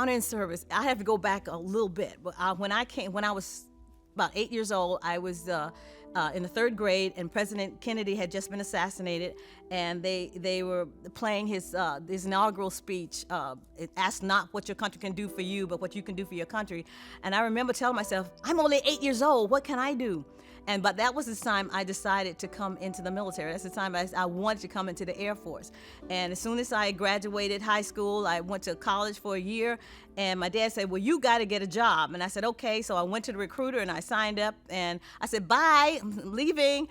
honor and service. I have to go back a little bit. When I was about 8 years old, I was in the third grade, and President Kennedy had just been assassinated, and they were playing his inaugural speech. Ask not what your country can do for you, but what you can do for your country. And I remember telling myself, I'm only 8 years old. What can I do? But that was the time I decided to come into the military. That's the time I wanted to come into the Air Force. And as soon as I graduated high school, I went to college for a year, and my dad said, well, you got to get a job. And I said, okay. So I went to the recruiter and I signed up, and I said, bye, I'm leaving.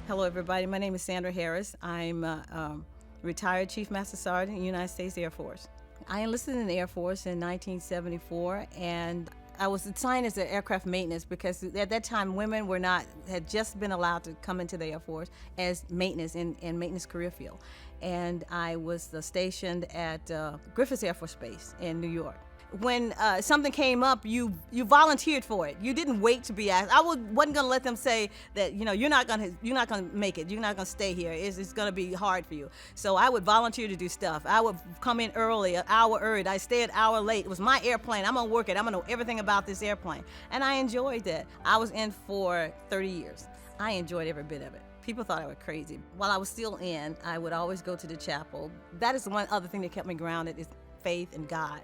Hello, everybody. My name is Sandra Harris. I'm a retired Chief Master Sergeant in the United States Air Force. I enlisted in the Air Force in 1974, and I was assigned as an aircraft maintenance because at that time women had just been allowed to come into the Air Force as maintenance in maintenance career field. And I was stationed at Griffiss Air Force Base in New York. When something came up, you volunteered for it. You didn't wait to be asked. I wasn't gonna let them say that, you're not gonna make it. You're not gonna stay here. It's gonna be hard for you. So I would volunteer to do stuff. I would come in early, an hour early. I stay an hour late. It was my airplane. I'm gonna work it. I'm gonna know everything about this airplane. And I enjoyed that. I was in for 30 years. I enjoyed every bit of it. People thought I was crazy. While I was still in, I would always go to the chapel. That is one other thing that kept me grounded, is faith in God.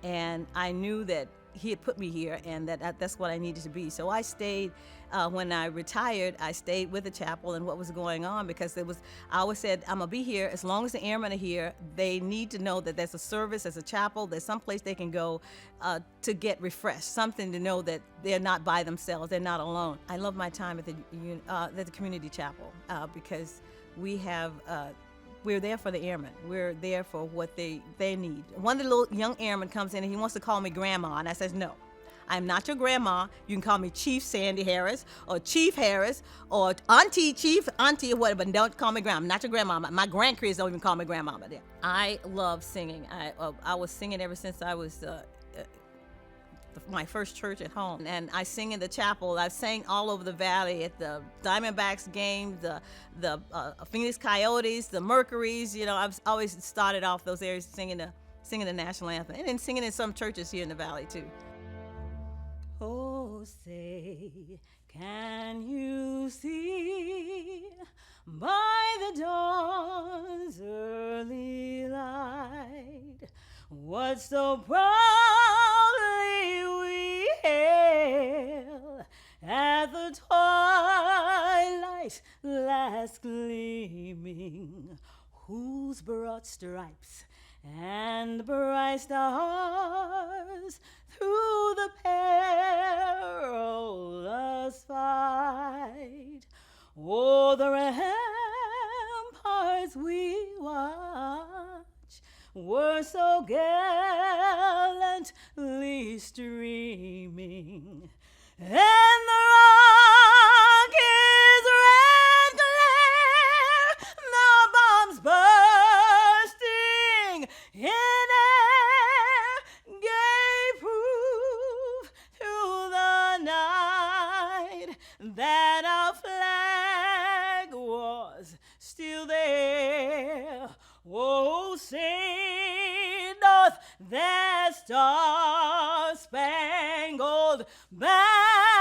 And I knew that he had put me here, and that's what I needed to be. So I stayed. When I retired, I stayed with the chapel and what was going on, because I always said, I'm gonna be here as long as the airmen are here. They need to know that there's a service, there's a chapel, there's someplace they can go to get refreshed, something to know that they're not by themselves, they're not alone. I love my time at the community chapel because we're there for the airmen. We're there for what they need. One of the little young airmen comes in and he wants to call me grandma, and I says, no, I'm not your grandma. You can call me Chief Sandy Harris or Chief Harris or Chief Auntie or whatever, but don't call me grandma. I'm not your grandma. My grandkids don't even call me grandma. But I love singing. I was singing ever since I was my first church at home, and I sing in the chapel. I sang all over the valley at the Diamondbacks games, the Phoenix Coyotes, the Mercuries. I've always started off those areas singing the national anthem, and then singing in some churches here in the valley too. Oh, say, can you see by the dawn's early light what so proudly we hail at the twilight's last gleaming, whose broad stripes and bright stars through the perilous fight o'er the ramparts we watch were so gallantly streaming, and the rocket's red glare, the bombs bursting in air, gave proof through the night that our flag was still there. Oh, say doth that star-spangled banner